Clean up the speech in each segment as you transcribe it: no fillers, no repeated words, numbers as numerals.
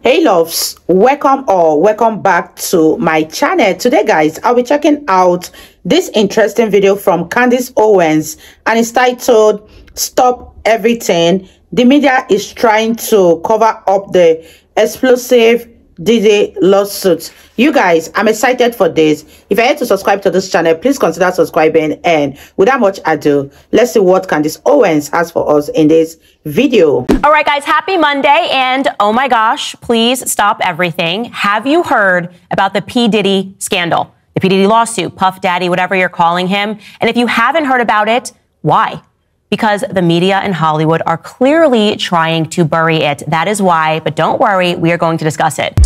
Hey loves, welcome or welcome back to my channel. Today guys, I'll be checking out this interesting video from Candace Owens, and it's titled Stop Everything. The media is trying to cover up the explosive Diddy lawsuit. You guys, I'm excited for this. If you're yet to subscribe to this channel, please consider subscribing. And without much ado, let's see what Candace Owens has for us in this video. All right, guys, happy Monday. And oh my gosh, please stop everything. Have you heard about the P. Diddy scandal? The P. Diddy lawsuit, Puff Daddy, whatever you're calling him. And if you haven't heard about it, why? Because the media in Hollywood are clearly trying to bury it. That is why, but don't worry, we are going to discuss it.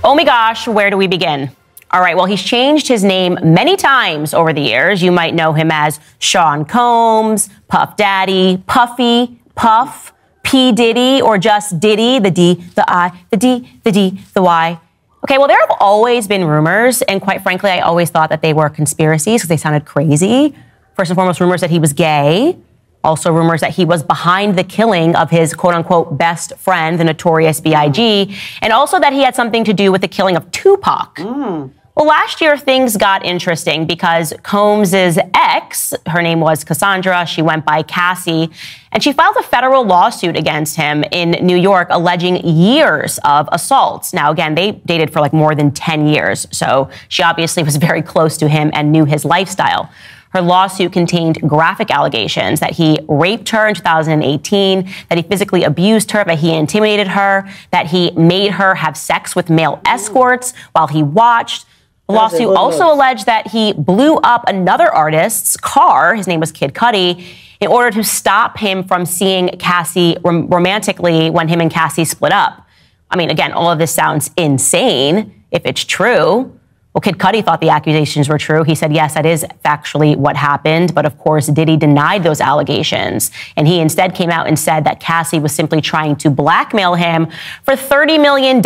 Oh my gosh, where do we begin? All right, well, he's changed his name many times over the years. You might know him as Sean Combs, Puff Daddy, Puffy, Puff, P. Diddy, or just Diddy, the D, the I, the D, the D, the Y. Okay, well, there have always been rumors, and quite frankly, I always thought that they were conspiracies because they sounded crazy. First and foremost, rumors that he was gay. Also rumors that he was behind the killing of his quote-unquote best friend, the Notorious B.I.G., and also that he had something to do with the killing of Tupac. Well, last year, things got interesting because Combs' ex, her name was Cassandra, she went by Cassie, and she filed a federal lawsuit against him in New York alleging years of assaults. Now, again, they dated for like more than 10 years, so she obviously was very close to him and knew his lifestyle. Her lawsuit contained graphic allegations that he raped her in 2018, that he physically abused her, that he intimidated her, that he made her have sex with male escorts while he watched. The lawsuit also alleged that he blew up another artist's car, his name was Kid Cudi, in order to stop him from seeing Cassie romantically when him and Cassie split up. I mean, again, all of this sounds insane if it's true. Well, Kid Cudi thought the accusations were true. He said, yes, that is factually what happened. But of course, Diddy denied those allegations. And he instead came out and said that Cassie was simply trying to blackmail him for $30 million.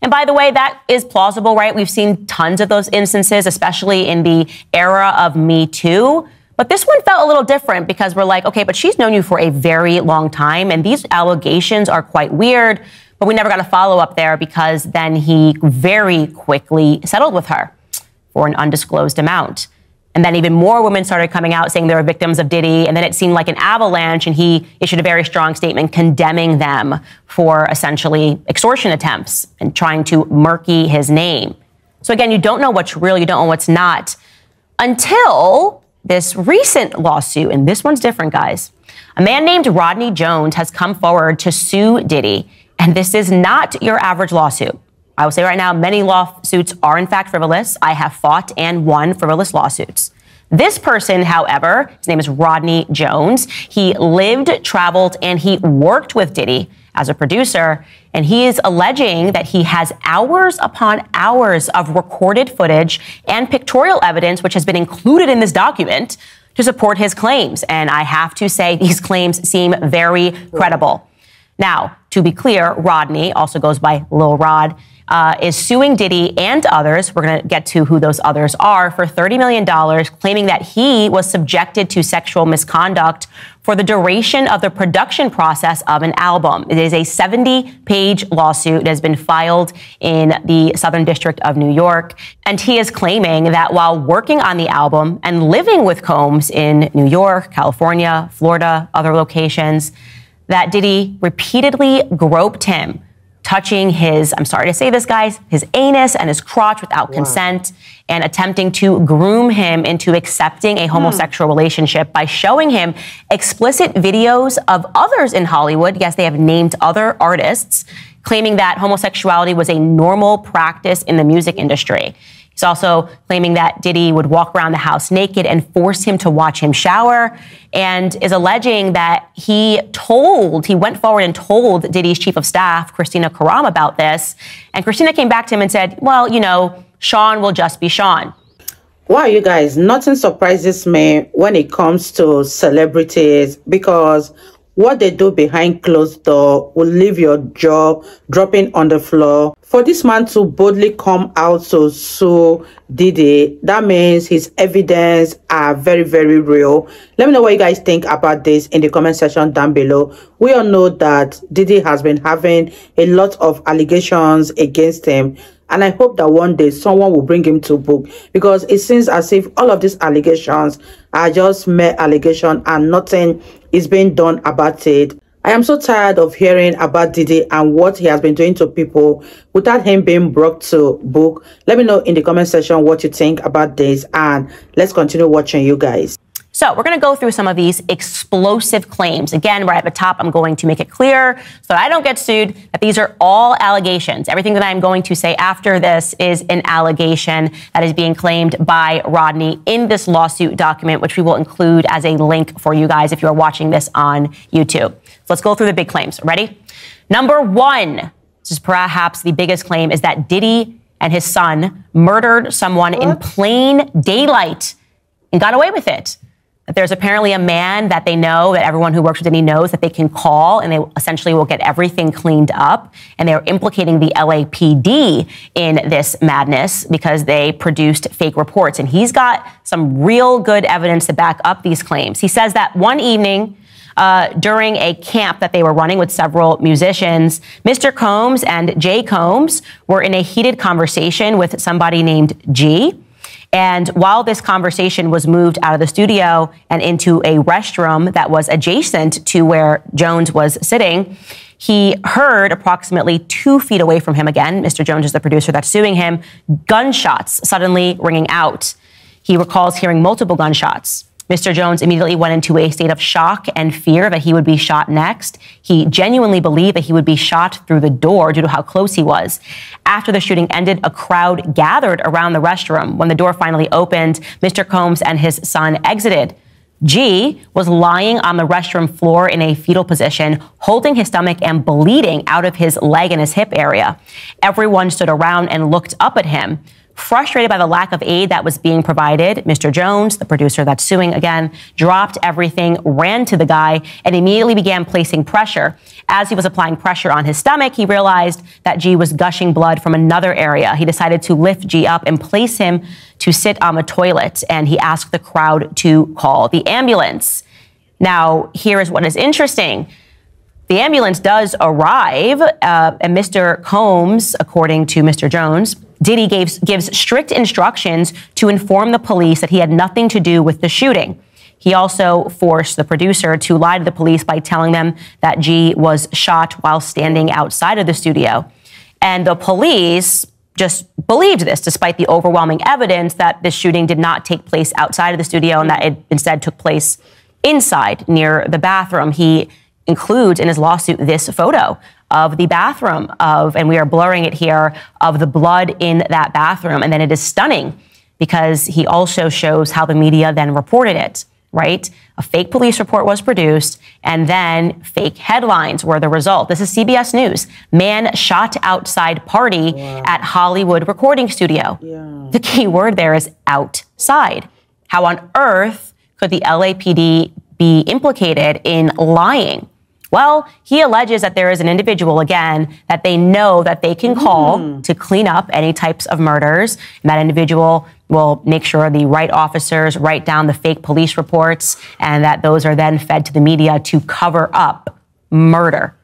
And by the way, that is plausible, right? We've seen tons of those instances, especially in the era of Me Too. But this one felt a little different because we're like, okay, but she's known you for a very long time. And these allegations are quite weird. But we never got a follow up there because then he very quickly settled with her for an undisclosed amount. And then even more women started coming out saying they were victims of Diddy. And then it seemed like an avalanche. And he issued a very strong statement condemning them for essentially extortion attempts and trying to murky his name. So again, you don't know what's real. You don't know what's not until this recent lawsuit. And this one's different, guys. A man named Rodney Jones has come forward to sue Diddy. And this is not your average lawsuit. I will say right now, many lawsuits are in fact frivolous. I have fought and won frivolous lawsuits. This person, however, his name is Rodney Jones. He lived, traveled, and he worked with Diddy as a producer. And he is alleging that he has hours upon hours of recorded footage and pictorial evidence, which has been included in this document to support his claims. And I have to say these claims seem very credible. Now, to be clear, Rodney, also goes by Lil Rod, is suing Diddy and others, we're going to get to who those others are, for $30 million, claiming that he was subjected to sexual misconduct for the duration of the production process of an album. It is a 70-page lawsuit that has been filed in the Southern District of New York. And he is claiming that while working on the album and living with Combs in New York, California, Florida, other locations, that Diddy repeatedly groped him, touching his, I'm sorry to say this, guys, his anus and his crotch without consent, and attempting to groom him into accepting a homosexual relationship by showing him explicit videos of others in Hollywood. Yes, they have named other artists, claiming that homosexuality was a normal practice in the music industry. He's also claiming that Diddy would walk around the house naked and force him to watch him shower, and is alleging that he went forward and told Diddy's chief of staff, Christina Karam, about this. And Christina came back to him and said, well, you know, Sean will just be Sean. Wow, you guys, nothing surprises me when it comes to celebrities, because What they do behind closed door will leave your jaw dropping on the floor. For this man to boldly come out to sue Diddy, that means his evidence are very, very real. Let me know what you guys think about this in the comment section down below. We all know that Diddy has been having a lot of allegations against him. And I hope that one day someone will bring him to book, because it seems as if all of these allegations are just mere allegations and nothing is being done about it. I am so tired of hearing about Diddy and what he has been doing to people without him being brought to book. Let me know in the comment section what you think about this, and let's continue watching, you guys. So we're going to go through some of these explosive claims. Again, right at the top, I'm going to make it clear so that I don't get sued that these are all allegations. Everything that I'm going to say after this is an allegation that is being claimed by Rodney in this lawsuit document, which we will include as a link for you guys if you're watching this on YouTube. So let's go through the big claims. Ready? Number one, this is perhaps the biggest claim, is that Diddy and his son murdered someone in plain daylight and got away with it. That there's apparently a man that they know, that everyone who works with Diddy knows, that they can call and they essentially will get everything cleaned up. And they're implicating the LAPD in this madness because they produced fake reports. And he's got some real good evidence to back up these claims. He says that one evening during a camp that they were running with several musicians, Mr. Combs and Jay Combs were in a heated conversation with somebody named G. And while this conversation was moved out of the studio and into a restroom that was adjacent to where Jones was sitting, he heard approximately 2 feet away from him again, Mr. Jones is the producer that's suing him, gunshots suddenly ringing out. He recalls hearing multiple gunshots. Mr. Jones immediately went into a state of shock and fear that he would be shot next. He genuinely believed that he would be shot through the door due to how close he was. After the shooting ended, a crowd gathered around the restroom. When the door finally opened, Mr. Combs and his son exited. G was lying on the restroom floor in a fetal position, holding his stomach and bleeding out of his leg and his hip area. Everyone stood around and looked up at him. Frustrated by the lack of aid that was being provided, Mr. Jones, the producer that's suing again, dropped everything, ran to the guy, and immediately began placing pressure. As he was applying pressure on his stomach, he realized that G was gushing blood from another area. He decided to lift G up and place him to sit on the toilet, and he asked the crowd to call the ambulance. Now, here is what is interesting. The ambulance does arrive, and Mr. Combs, according to Mr. Jones, Diddy gives strict instructions to inform the police that he had nothing to do with the shooting. He also forced the producer to lie to the police by telling them that G was shot while standing outside of the studio. And the police just believed this, despite the overwhelming evidence that this shooting did not take place outside of the studio and that it instead took place inside near the bathroom. He includes in his lawsuit this photo of the bathroom and we are blurring it here, of the blood in that bathroom. And then it is stunning because he also shows how the media then reported it, right? A fake police report was produced and then fake headlines were the result. This is CBS News. Man shot outside party at Hollywood recording studio. The key word there is outside. How on earth could the LAPD be implicated in lying? Well, he alleges that there is an individual, again, that they know that they can call to clean up any types of murders. And that individual will make sure the right officers write down the fake police reports and that those are then fed to the media to cover up murder.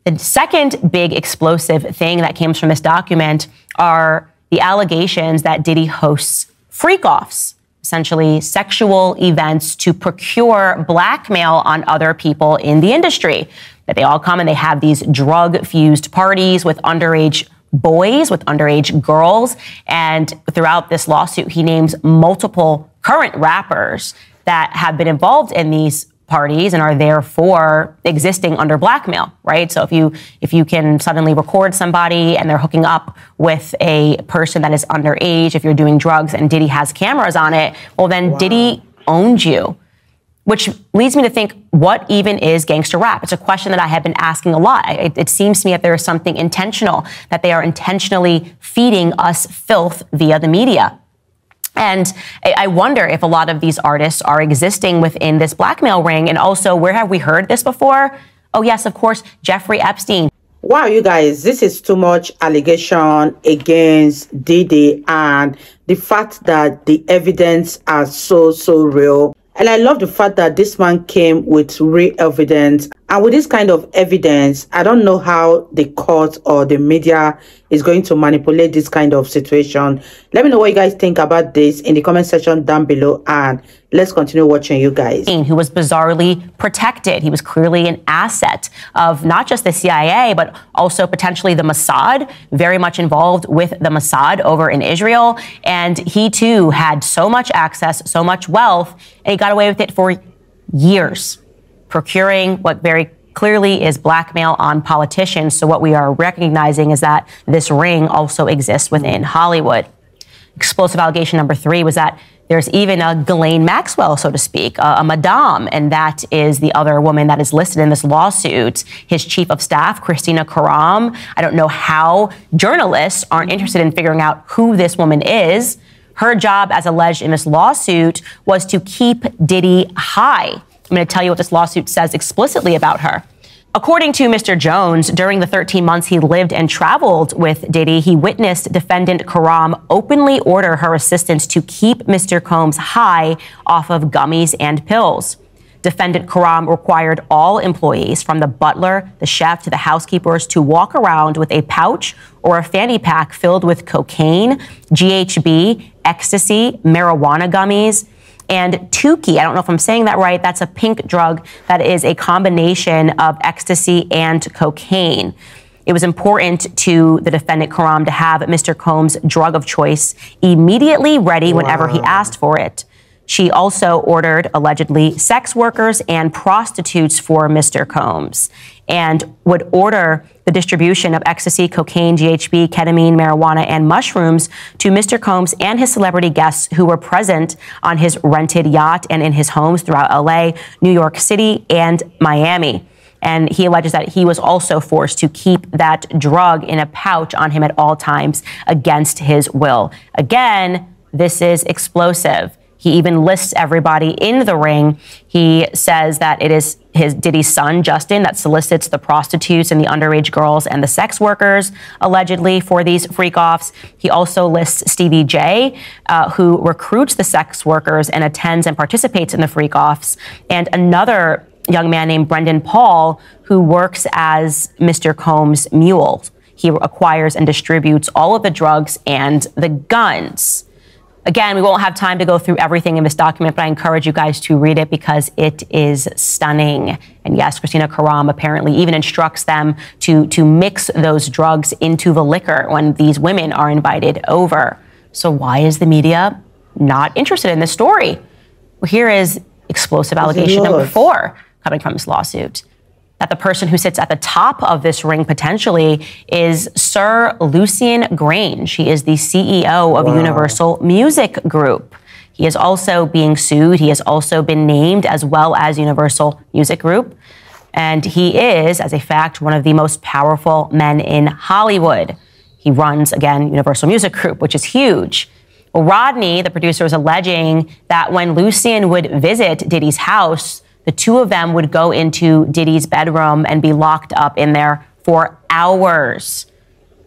The second big explosive thing that comes from this document are the allegations that Diddy hosts freak-offs, essentially sexual events to procure blackmail on other people in the industry. That they all come and they have these drug-fused parties with underage boys, with underage girls. And throughout this lawsuit, he names multiple current rappers that have been involved in these parties and are therefore existing under blackmail, right? So if you can suddenly record somebody and they're hooking up with a person that is underage, if you're doing drugs and Diddy has cameras on it, well then Diddy owns you. Which leads me to think, what even is gangster rap? It's a question that I have been asking a lot. It seems to me that there is something intentional, that they are intentionally feeding us filth via the media. And I wonder if a lot of these artists are existing within this blackmail ring. And also, where have we heard this before? Oh, yes, of course, Jeffrey Epstein. Wow, you guys, this is too much allegation against Diddy, and the fact that the evidence are so real. And I love the fact that this man came with real evidence. And with this kind of evidence, I don't know how the court or the media is going to manipulate this kind of situation. Let me know what you guys think about this in the comment section down below. And let's continue watching, you guys. Who was bizarrely protected. He was clearly an asset of not just the CIA, but also potentially the Mossad, very much involved with the Mossad over in Israel. And he too had so much access, so much wealth, and he got away with it for years, procuring what very clearly is blackmail on politicians. So what we are recognizing is that this ring also exists within Hollywood. Explosive allegation number 3 was that there's even a Ghislaine Maxwell, so to speak, a madame, and that is the other woman that is listed in this lawsuit. His chief of staff, Christina Karam. I don't know how journalists aren't interested in figuring out who this woman is. Her job, as alleged in this lawsuit, was to keep Diddy high. I'm going to tell you what this lawsuit says explicitly about her. According to Mr. Jones, during the 13 months he lived and traveled with Diddy, he witnessed defendant Karam openly order her assistants to keep Mr. Combs high off of gummies and pills. Defendant Karam required all employees, from the butler, the chef, to the housekeepers, to walk around with a pouch or a fanny pack filled with cocaine, GHB, ecstasy, marijuana gummies, and Tukey. I don't know if I'm saying that right. That's a pink drug that is a combination of ecstasy and cocaine. It was important to the defendant Karam to have Mr. Combs' drug of choice immediately ready whenever he asked for it. She also ordered, allegedly, sex workers and prostitutes for Mr. Combs, and would order the distribution of ecstasy, cocaine, GHB, ketamine, marijuana, and mushrooms to Mr. Combs and his celebrity guests who were present on his rented yacht and in his homes throughout LA, New York City, and Miami. And he alleges that he was also forced to keep that drug in a pouch on him at all times against his will. Again, this is explosive. He even lists everybody in the ring. He says that it is Diddy's son, Justin, that solicits the prostitutes and the underage girls and the sex workers, allegedly, for these freak-offs. He also lists Stevie J, who recruits the sex workers and attends and participates in the freak-offs, and another young man named Brendan Paul, who works as Mr. Combs' mule. He acquires and distributes all of the drugs and the guns. Again, we won't have time to go through everything in this document, but I encourage you guys to read it because it is stunning. And yes, Christina Karam apparently even instructs them to mix those drugs into the liquor when these women are invited over. So why is the media not interested in this story? Well, here is explosive allegation number 4 coming from this lawsuit. That the person who sits at the top of this ring potentially is Sir Lucian Grange. He is the CEO of Universal Music Group. He is also being sued. He has also been named as well as Universal Music Group. And he is, as a fact, one of the most powerful men in Hollywood. He runs, again, Universal Music Group, which is huge. Well, Rodney, the producer, is alleging that when Lucian would visit Diddy's house, the two of them would go into Diddy's bedroom and be locked up in there for hours.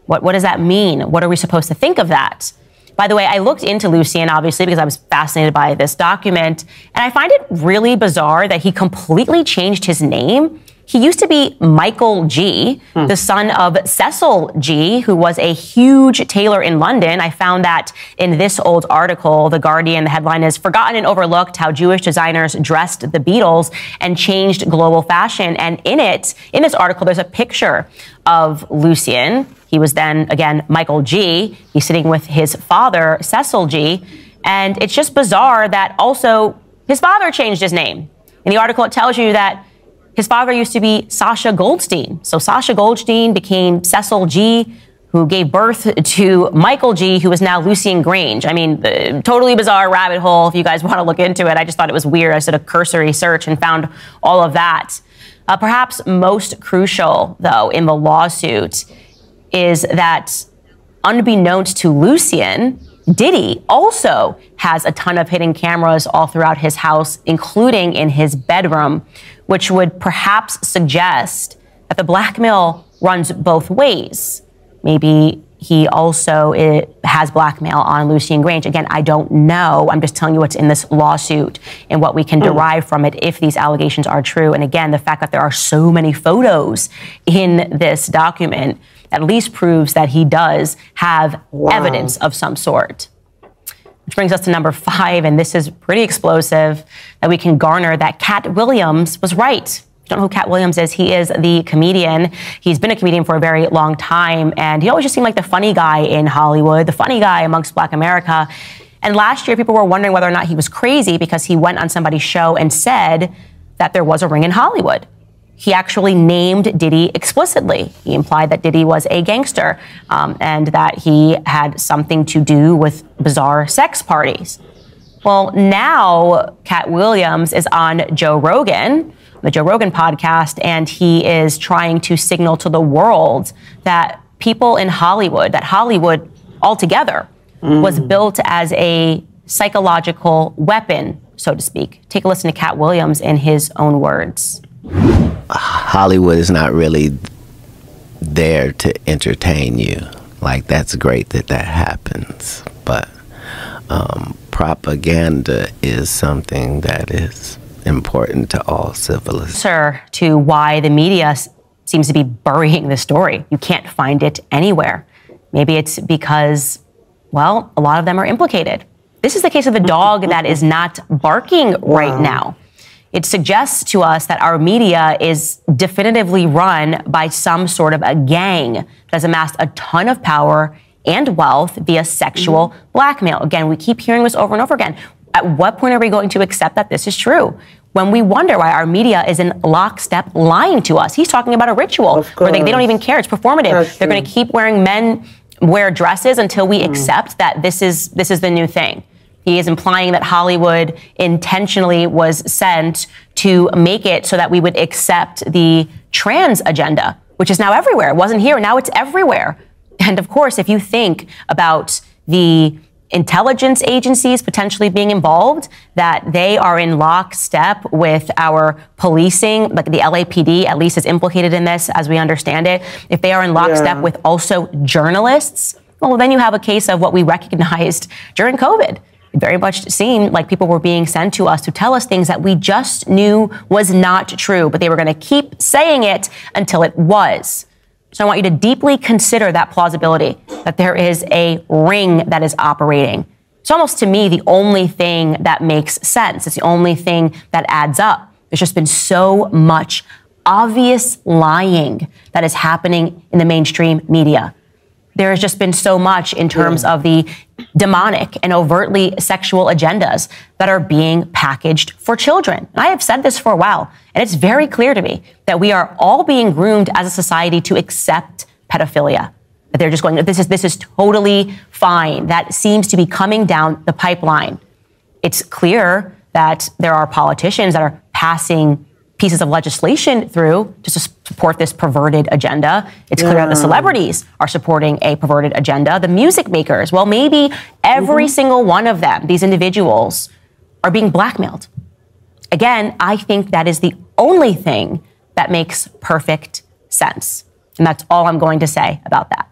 What does that mean? What are we supposed to think of that? By the way, I looked into Lucian, obviously, because I was fascinated by this document, and I find it really bizarre that he completely changed his name. He used to be Michael G., the son of Cecil G., who was a huge tailor in London. I found that in this old article, The Guardian. The headline is "Forgotten and Overlooked: How Jewish Designers Dressed the Beatles and Changed Global Fashion." And in this article, there's a picture of Lucian. He was then, again, Michael G. He's sitting with his father, Cecil G. And it's just bizarre that also his father changed his name. In the article, it tells you that his father used to be Sasha Goldstein. So Sasha Goldstein became Cecil G., who gave birth to Michael G., who is now Lucian Grange. I mean, totally bizarre rabbit hole if you guys want to look into it. I just thought it was weird. I did a cursory search and found all of that. Perhaps most crucial, though, in the lawsuit is that, unbeknownst to Lucian, Diddy also has a ton of hidden cameras all throughout his house, including in his bedroom, which would perhaps suggest that the blackmail runs both ways. Maybe he also has blackmail on Lucy and Grange. Again, I don't know. I'm just telling you what's in this lawsuit and what we can derive from it if these allegations are true. And again, the fact that there are so many photos in this document at least proves that he does have evidence of some sort. Which brings us to number 5, and this is pretty explosive, that we can garner that Cat Williams was right. If you don't know who Cat Williams is, he is the comedian. He's been a comedian for a very long time, and he always just seemed like the funny guy in Hollywood, the funny guy amongst Black America. And last year, people were wondering whether or not he was crazy because he went on somebody's show and said that there was a ring in Hollywood. He actually named Diddy explicitly. He implied that Diddy was a gangster and that he had something to do with bizarre sex parties. Well, now Cat Williams is on Joe Rogan, the Joe Rogan podcast, and he is trying to signal to the world that people in Hollywood, that Hollywood altogether was built as a psychological weapon, so to speak. Take a listen to Cat Williams in his own words. Hollywood is not really there to entertain you. Like, that's great that that happens, but propaganda is something that is important to all civilizations. Sir, to why the media seems to be burying the story. You can't find it anywhere. Maybe it's because, well, a lot of them are implicated. This is the case of the dog that is not barking right now. It suggests to us that our media is definitively run by some sort of a gang that has amassed a ton of power and wealth via sexual blackmail. Again, we keep hearing this over and over again. At what point are we going to accept that this is true? When we wonder why our media is in lockstep lying to us. He's talking about a ritual where they don't even care. It's performative. They're going to keep men wear dresses until we accept that this is the new thing. He is implying that Hollywood intentionally was sent to make it so that we would accept the trans agenda, which is now everywhere. It wasn't here, now it's everywhere. And of course, if you think about the intelligence agencies potentially being involved, that they are in lockstep with our policing, like the LAPD at least is implicated in this as we understand it. If they are in lockstep with also journalists, well, then you have a case of what we recognized during COVID. It very much seemed like people were being sent to us to tell us things that we just knew was not true, but they were going to keep saying it until it was. So I want you to deeply consider that plausibility, that there is a ring that is operating. It's almost, to me, the only thing that makes sense. It's the only thing that adds up. There's just been so much obvious lying that is happening in the mainstream media. There has just been so much in terms of the demonic and overtly sexual agendas that are being packaged for children. And I have said this for a while, and it's very clear to me that we are all being groomed as a society to accept pedophilia. That they're just going, this is totally fine. That seems to be coming down the pipeline. It's clear that there are politicians that are passing pieces of legislation through to support this perverted agenda. It's clear that the celebrities are supporting a perverted agenda. The music makers, well, maybe every single one of them, these individuals, are being blackmailed. Again, I think that is the only thing that makes perfect sense. And that's all I'm going to say about that.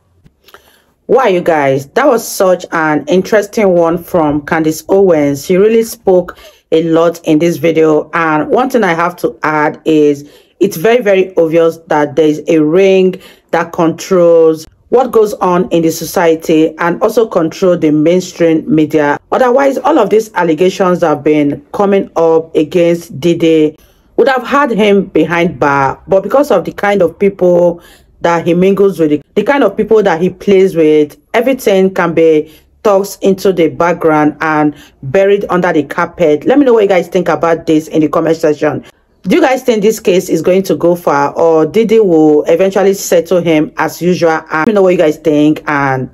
Wow, you guys, that was such an interesting one from Candace Owens. She really spoke a lot in this video, and one thing I have to add is it's very, very obvious that there is a ring that controls what goes on in the society and also control the mainstream media. Otherwise, all of these allegations that have been coming up against Diddy would have had him behind bar, but because of the kind of people that he mingles with, the kind of people that he plays with, everything can be tossed into the background and buried under the carpet. Let me know what you guys think about this in the comment section. Do you guys think this case is going to go far, or Diddy will eventually settle him as usual? And let me know what you guys think and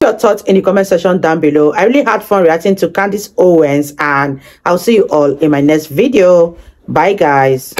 your thoughts in the comment section down below. I really had fun reacting to Candace Owens, and I'll see you all in my next video. Bye guys.